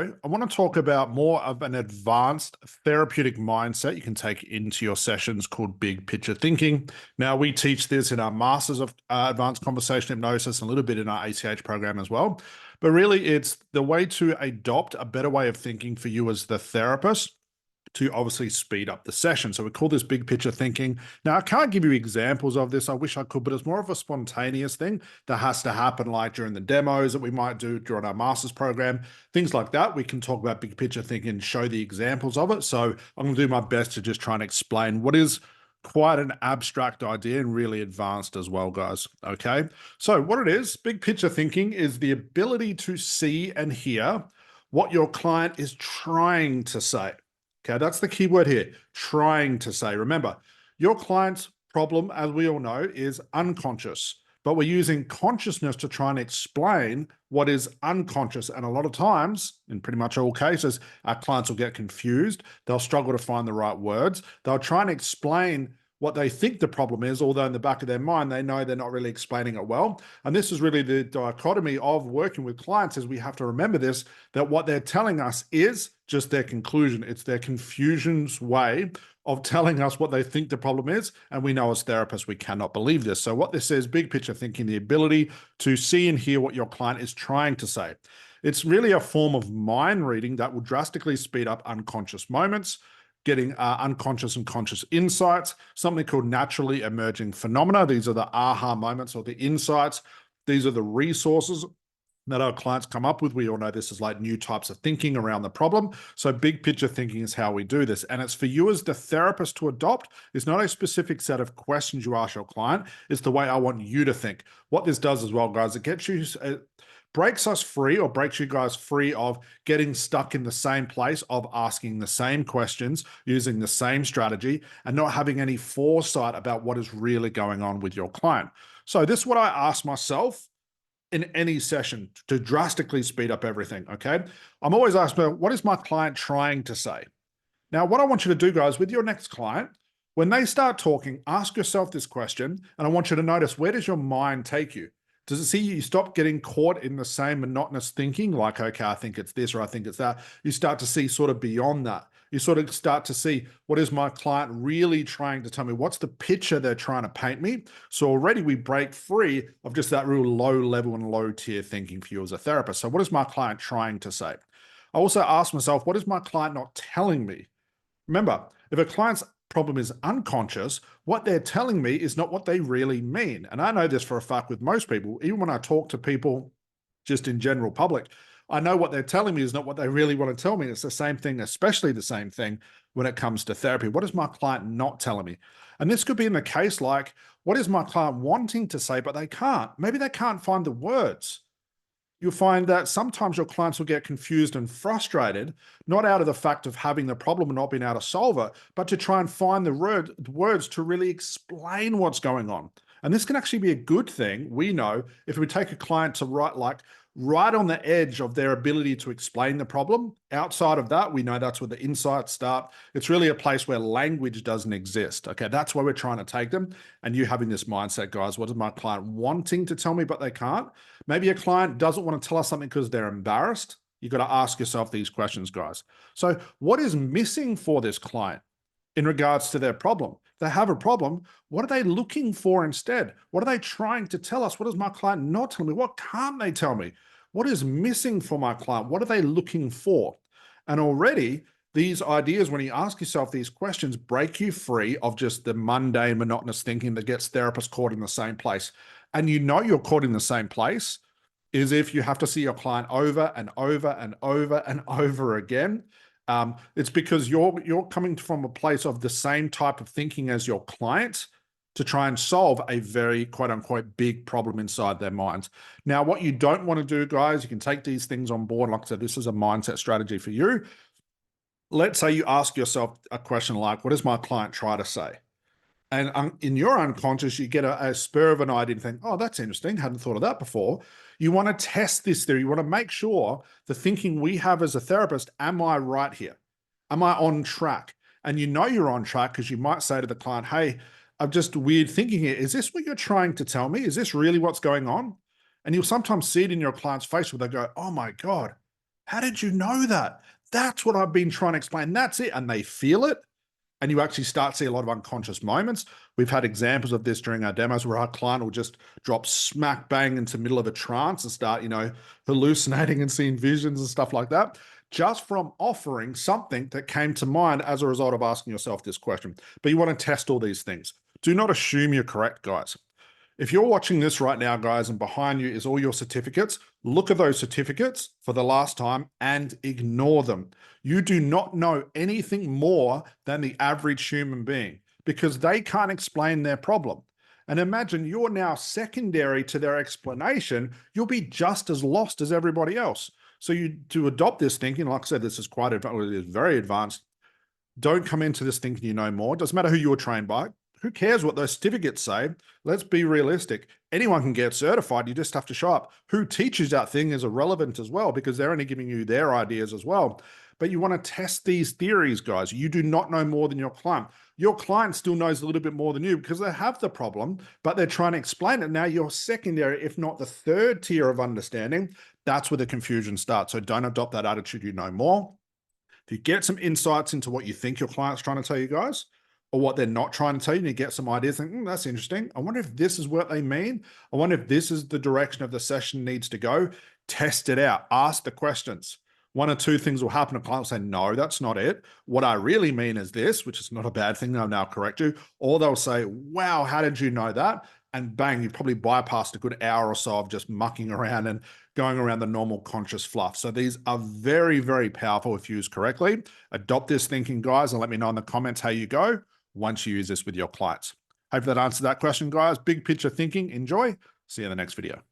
I want to talk about more of an advanced therapeutic mindset you can take into your sessions called big picture thinking. Now, we teach this in our Masters of Advanced Conversational Hypnosis and a little bit in our ACH program as well. But really, it's the way to adopt a better way of thinking for you as the therapist to obviously speed up the session. So we call this big picture thinking. Now, I can't give you examples of this. I wish I could, but it's more of a spontaneous thing that has to happen like during the demos that we might do during our master's program, things like that. We can talk about big picture thinking and show the examples of it. So I'm going to do my best to just try and explain what is quite an abstract idea and really advanced as well, guys. Okay. So what it is, big picture thinking is the ability to see and hear what your client is trying to say. Okay, that's the key word here, trying to say. Remember, your client's problem, as we all know, is unconscious, but we're using consciousness to try and explain what is unconscious. And a lot of times, in pretty much all cases, our clients will get confused. They'll struggle to find the right words. They'll try and explain what they think the problem is, although in the back of their mind, they know they're not really explaining it well. And this is really the dichotomy of working with clients, is we have to remember this, that what they're telling us is just their conclusion. It's their confusion's way of telling us what they think the problem is. And we know as therapists, we cannot believe this. So what this is, big picture thinking, the ability to see and hear what your client is trying to say. It's really a form of mind reading that will drastically speed up unconscious moments, getting unconscious and conscious insights, something called naturally emerging phenomena. These are the aha moments or the insights. These are the resources that our clients come up with. We all know this is like new types of thinking around the problem. So big picture thinking is how we do this. And it's for you as the therapist to adopt. It's not a specific set of questions you ask your client. It's the way I want you to think. What this does as well, guys, it gets you, breaks us free, or breaks you guys free of getting stuck in the same place of asking the same questions, using the same strategy, and not having any foresight about what is really going on with your client. So this is what I ask myself in any session to drastically speed up everything, okay? I'm always asking, what is my client trying to say? Now, what I want you to do, guys, with your next client, when they start talking, ask yourself this question, and I want you to notice, where does your mind take you? Does it see you stop getting caught in the same monotonous thinking, like, okay, I think it's this or I think it's that? You start to see sort of beyond that. You sort of start to see, what is my client really trying to tell me? What's the picture they're trying to paint me? So already we break free of just that real low level and low tier thinking for you as a therapist. So what is my client trying to say? I also ask myself, what is my client not telling me? Remember, if a client's problem is unconscious, what they're telling me is not what they really mean. And I know this for a fact with most people. Even when I talk to people just in general public, I know what they're telling me is not what they really want to tell me. It's the same thing, especially the same thing when it comes to therapy. What is my client not telling me? And this could be in the case like, what is my client wanting to say, but they can't? Maybe they can't find the words. You'll find that sometimes your clients will get confused and frustrated, not out of the fact of having the problem and not being able to solve it, but to try and find the words to really explain what's going on. And this can actually be a good thing, we know, if we take a client to right on the edge of their ability to explain the problem. Outside of that, we know that's where the insights start. It's really a place where language doesn't exist. Okay, that's where we're trying to take them. And you having this mindset, guys, what is my client wanting to tell me, but they can't? Maybe a client doesn't want to tell us something because they're embarrassed. You've got to ask yourself these questions, guys. So what is missing for this client in regards to their problem? If they have a problem, what are they looking for instead? What are they trying to tell us? What does my client not tell me? What can't they tell me? What is missing for my client? What are they looking for? And already these ideas, when you ask yourself these questions, break you free of just the mundane, monotonous thinking that gets therapists caught in the same place. And you know you're caught in the same place is if you have to see your client over and over and over and over again. It's because you're coming from a place of the same type of thinking as your client to try and solve a very quote unquote big problem inside their minds. Now, what you don't want to do, guys, you can take these things on board. Like I said, this is a mindset strategy for you. Let's say you ask yourself a question like, what does my client try to say? And in your unconscious, you get a spur of an idea and think, oh, that's interesting. Hadn't thought of that before. You want to test this theory. You want to make sure the thinking we have as a therapist, am I right here? Am I on track? And you know you're on track because you might say to the client, hey, I'm just weird thinking here. Is this what you're trying to tell me? Is this really what's going on? And you'll sometimes see it in your client's face where they go, oh my God, How did you know that? That's what I've been trying to explain. That's it. And they feel it. And you actually start to see a lot of unconscious moments. We've had examples of this during our demos where our client will just drop smack bang into the middle of a trance and start, hallucinating and seeing visions and stuff like that, just from offering something that came to mind as a result of asking yourself this question. But you want to test all these things. Do not assume you're correct, guys. If you're watching this right now, guys, and behind you is all your certificates, look at those certificates for the last time and ignore them. You do not know anything more than the average human being because they can't explain their problem. And imagine you're now secondary to their explanation, you'll be just as lost as everybody else. So to adopt this thinking, like I said, this is quite advanced, it is very advanced. Don't come into this thinking you know more. It doesn't matter who you were trained by. Who cares what those certificates say? Let's be realistic. Anyone can get certified. You just have to show up. Who teaches that thing is irrelevant as well because they're only giving you their ideas as well. But you want to test these theories, guys. You do not know more than your client. Your client still knows a little bit more than you because they have the problem, but they're trying to explain it. Now you're secondary, if not the third tier of understanding. That's where the confusion starts. So don't adopt that attitude. You know more. If you get some insights into what you think your client's trying to tell you, guys, or what they're not trying to tell you, and you get some ideas, think, that's interesting. I wonder if this is what they mean. I wonder if this is the direction of the session needs to go. Test it out. Ask the questions. One or two things will happen. A client will say, no, that's not it. What I really mean is this, which is not a bad thing. I'll now correct you. Or they'll say, wow, how did you know that? And bang, you probably bypassed a good hour or so of just mucking around and going around the normal conscious fluff. So these are very, very powerful if used correctly. Adopt this thinking, guys, and let me know in the comments how you go once you use this with your clients. Hope that answered that question, guys. Big picture thinking. Enjoy. See you in the next video.